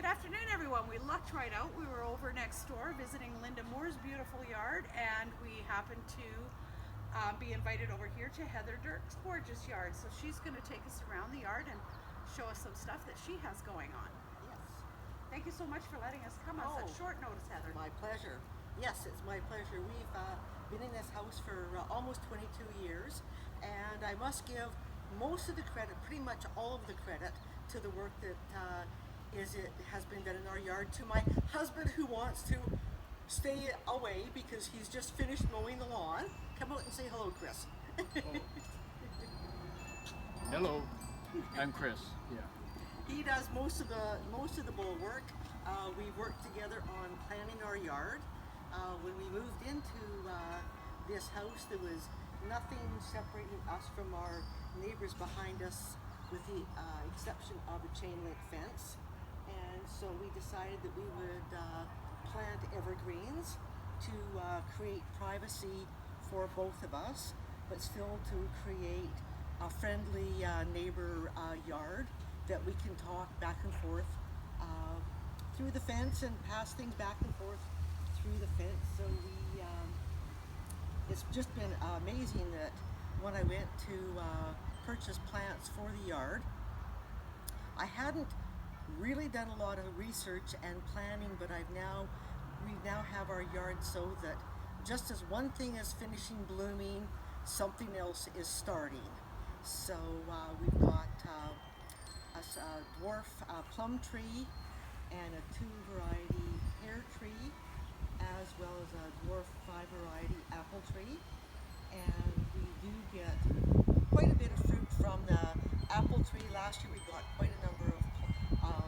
afternoon, everyone. We lucked right out. We were over next door visiting Linda Moore's beautiful yard, and we happened to be invited over here to Heather Dirks' gorgeous yard. So she's going to take us around the yard and show us some stuff that she has going on. Yes. Thank you so much for letting us come on such short notice, Heather. My pleasure. Yes, it's my pleasure. We've been in this house for almost 22 years, and I must give most of the credit, pretty much all of the credit, to the work that it has been done in our yard, to my husband, who wants to stay away because he's just finished mowing the lawn. Come out and say hello, Chris. Hello, I'm Chris. Yeah. He does most of the bull work. We worked together on planning our yard. When we moved into this house, there was nothing separating us from our neighbors behind us, with the exception of a chain link fence. And so we decided that we would plant evergreens to create privacy for both of us, but still to create a friendly neighbor yard that we can talk back and forth through the fence and pass things back and forth through the fence. So it's just been amazing that when I went to purchase plants for the yard, I hadn't really done a lot of research and planning, but we now have our yard so that just as one thing is finishing blooming, something else is starting. So we've got a dwarf plum tree and a 2-variety pear tree, as well as a dwarf 5-variety apple tree. And we do get quite a bit of fruit from the apple tree. Last year we got quite a number of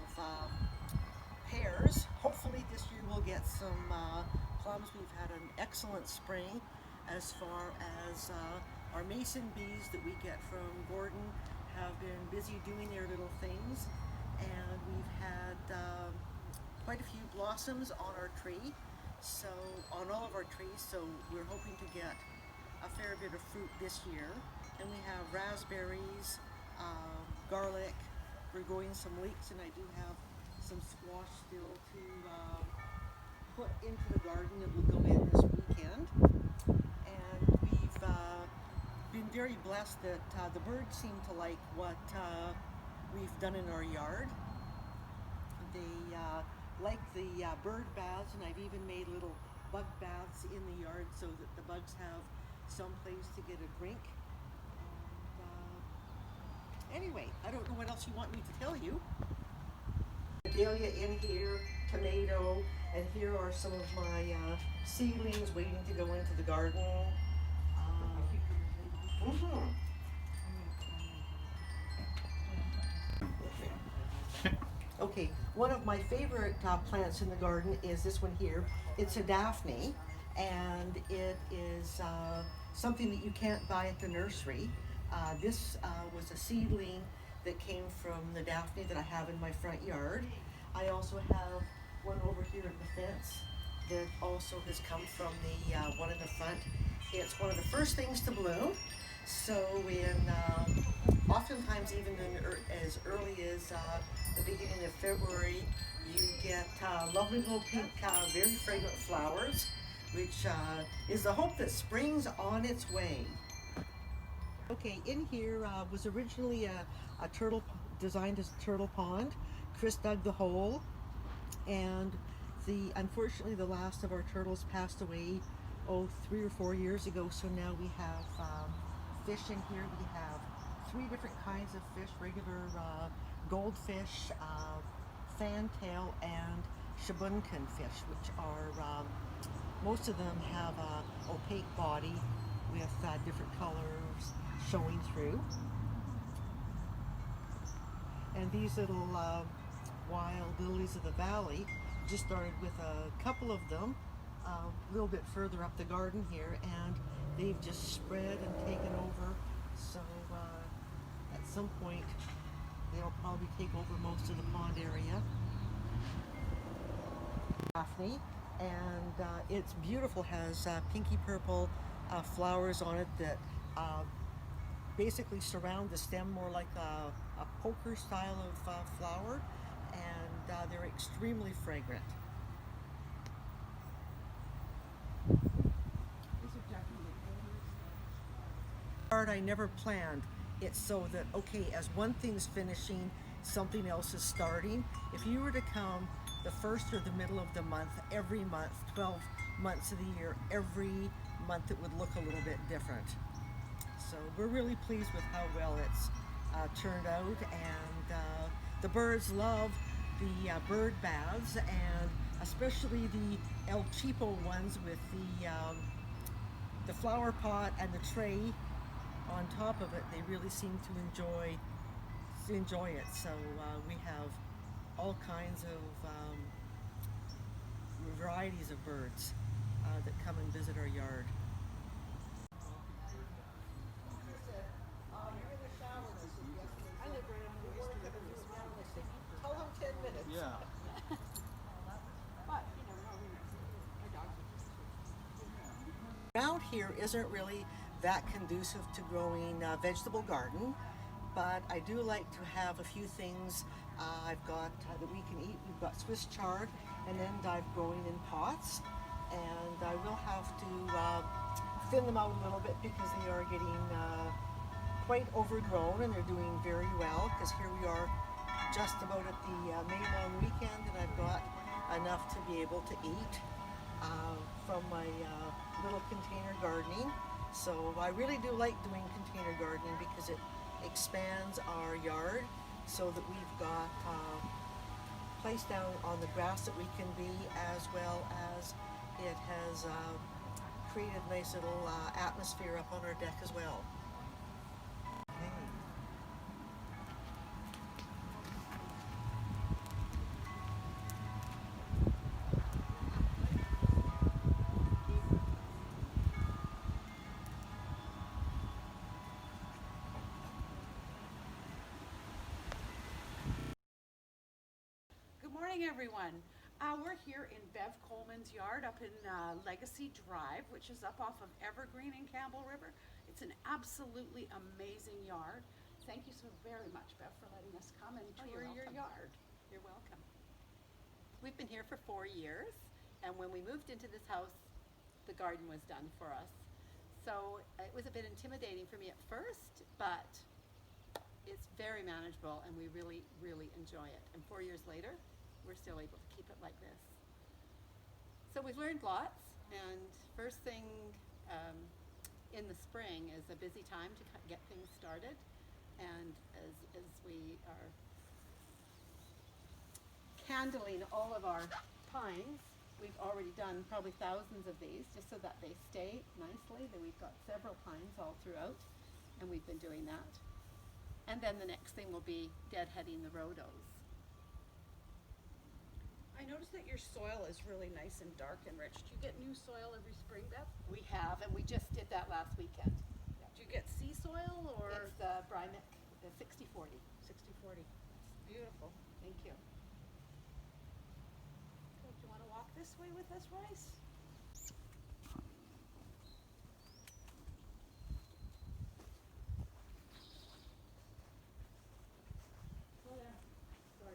pears. Hopefully this year we'll get some plums. We've had an excellent spring as far as our mason bees that we get from Gordon have been busy doing their little things, and we've had quite a few blossoms on our tree, so on all of our trees, so we're hoping to get a fair bit of fruit this year. And we have raspberries, garlic. We're growing some leeks, and I do have some squash still to put into the garden that will go in this weekend. And we've been very blessed that the birds seem to like what we've done in our yard. They like the bird baths, and I've even made little bug baths in the yard so that the bugs have some place to get a drink. Anyway, I don't know what else you want me to tell you. Dahlia in here, tomato, and here are some of my seedlings waiting to go into the garden. Okay, one of my favorite plants in the garden is this one here. It's a Daphne, and it is something that you can't buy at the nursery. This was a seedling that came from the Daphne that I have in my front yard. I also have one over here at the fence that also has come from the one in the front. It's one of the first things to bloom. So oftentimes even as early as the beginning of February, you get lovely little pink, very fragrant flowers, which is the hope that spring's on its way. Okay, in here was originally a turtle, designed as a turtle pond. Chris dug the hole, and unfortunately the last of our turtles passed away 3 or 4 years ago. So now we have fish in here. We have 3 different kinds of fish: regular goldfish, fantail, and shabunkin fish, which are most of them have a opaque body with different colors showing through. And these little wild lilies of the valley, just started with a couple of them a little bit further up the garden here, and they've just spread and taken over. So at some point they'll probably take over most of the pond area. Daphne, and it's beautiful, has pinky purple flowers on it that basically surround the stem, more like a poker style of flower, and they're extremely fragrant. Part I never planned. It's so that, okay, as one thing's finishing, something else is starting. If you were to come the first or the middle of the month, every month, 12 months of the year, every month it would look a little bit different. So we're really pleased with how well it's turned out, and the birds love the bird baths, and especially the El Cheapo ones with the flower pot and the tray on top of it. They really seem to enjoy it. So we have all kinds of varieties of birds that come and visit our yard. Tell them 10 minutes. Yeah. Around here isn't really that conducive to growing a vegetable garden, but I do like to have a few things I've got that we can eat. We've got Swiss chard and endive growing in pots, and I will have to thin them out a little bit because they are getting quite overgrown, and they're doing very well because here we are just about at the May long weekend, and I've got enough to be able to eat from my little container gardening. So I really do like doing container gardening because it expands our yard so that we've got place down on the grass that we can be, as well as it has created a nice little atmosphere up on our deck as well. Okay. Good morning, everyone. We're here in Bev Coleman's yard up in Legacy Drive, which is up off of Evergreen and Campbell River. It's an absolutely amazing yard. Thank you so very much, Bev, for letting us come and tour your yard. You're welcome. We've been here for 4 years, and when we moved into this house, the garden was done for us. So it was a bit intimidating for me at first, but it's very manageable, and we really, really enjoy it. And 4 years later, we're still able to keep it like this. So we've learned lots, and first thing in the spring is a busy time to get things started. And as we are candling all of our pines, we've already done probably thousands of these just so that they stay nicely. Then we've got several pines all throughout, and we've been doing that. And then the next thing will be deadheading the rhodos. I noticed that your soil is really nice and dark and rich. Do you get new soil every spring, Bev? We have, and we just did that last weekend. Do you get sea soil or? It's the Brymic, the 60-40. 60-40. Beautiful. Thank you. Do you want to walk this way with us, Rice? Oh, yeah. Sorry.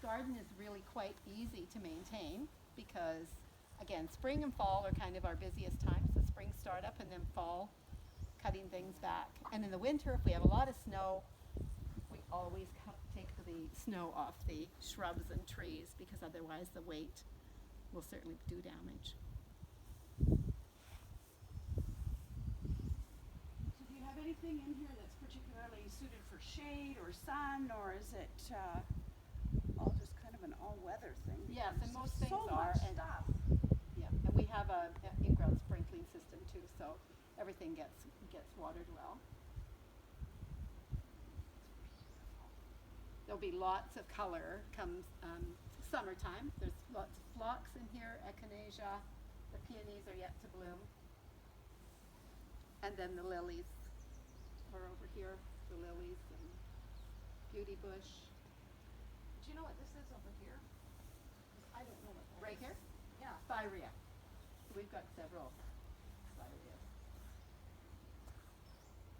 garden is really quite easy to maintain because, again, spring and fall are kind of our busiest times. The spring startup and then fall, cutting things back. And in the winter, if we have a lot of snow, we always take the snow off the shrubs and trees because otherwise the weight will certainly do damage. So do you have anything in here that's particularly suited for shade or sun, or is it all just kind of an all-weather thing? Yes, and There's most so things are, much and- stuff. Yeah, and we have a in-ground sprinkling system too, so everything gets watered well. There'll be lots of color come summertime. There's lots of phlox in here, echinacea. The peonies are yet to bloom. And then the lilies are over here, the lilies and beauty bush. Do you know what this is over here? 'Cause I don't know what that Right is. here, Yeah. spirea. We've got several spireas.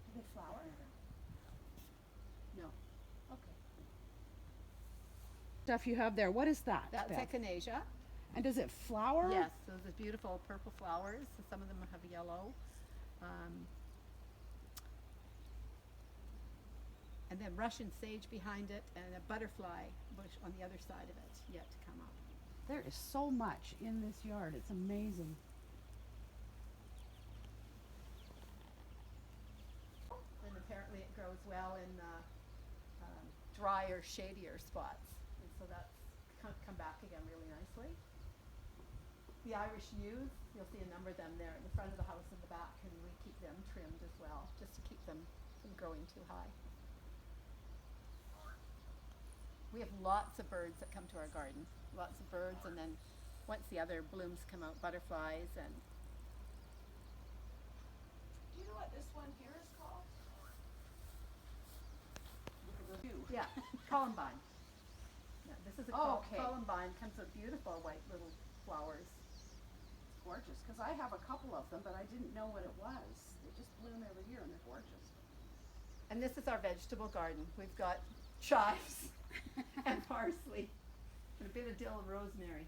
Do they flower? No, Okay. Stuff you have there. What is that? that's Bev? echinacea. And does it flower? Yes, those are beautiful purple flowers. Some of them have yellow. And then Russian sage behind it and a butterfly bush on the other side of it yet to come up. There is so much in this yard. It's amazing. And apparently it grows well in drier, shadier spots. And so that's come back again really nicely. The Irish yews, you'll see a number of them there in the front of the house and the back, and we keep them trimmed as well, just to keep them from growing too high. We have lots of birds that come to our garden, lots of birds, and then once the other blooms come out, butterflies and Do you know what this one here is called? yeah, columbine. Yeah, this is a Oh, okay. columbine, comes with beautiful white little flowers. It's gorgeous because I have a couple of them, but I didn't know what it was. They just bloom every year and they're gorgeous. And this is our vegetable garden. We've got chives and parsley and a bit of dill and rosemary.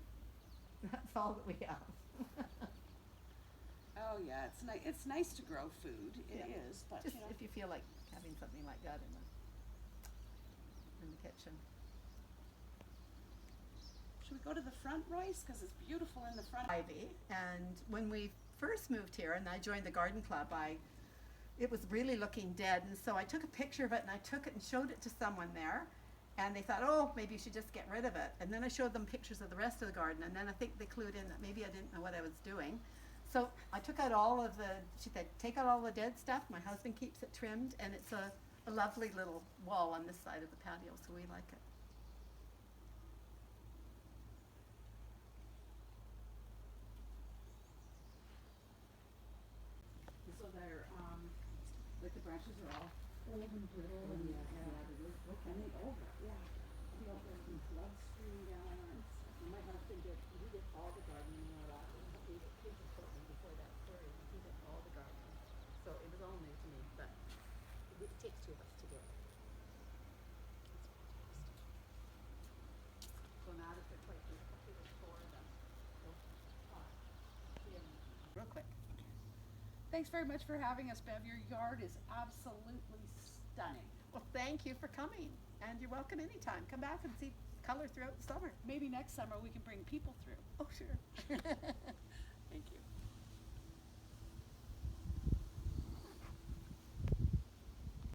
That's all that we have. Oh yeah, it's nice to grow food. It Yeah. is, but Just you know. if you feel like having something like that in the kitchen. Should we go to the front, Royce? Because it's beautiful in the front. Ivy, and when we first moved here and I joined the garden club, it was really looking dead, and so I took a picture of it and I took it and showed it to someone there, and they thought, oh, maybe you should just get rid of it. And then I showed them pictures of the rest of the garden, and then I think they clued in that maybe I didn't know what I was doing. So I took out she said, take out all the dead stuff. My husband keeps it trimmed, and it's a lovely little wall on this side of the patio, so we like it. So they're, like the branches are all old and brittle and they over, yeah. There's some blood streaming down and my husband he did all the gardening in our life. He was Coleman before that story. He did all the gardening. So it was all new to me, but it takes two of us to do it. So now that they're quite big, there's four of them. So, real quick. Thanks very much for having us, Bev. Your yard is absolutely stunning. Well, thank you for coming, and you're welcome anytime. Come back and see color throughout the summer. Maybe next summer we can bring people through. Oh, sure. Thank you.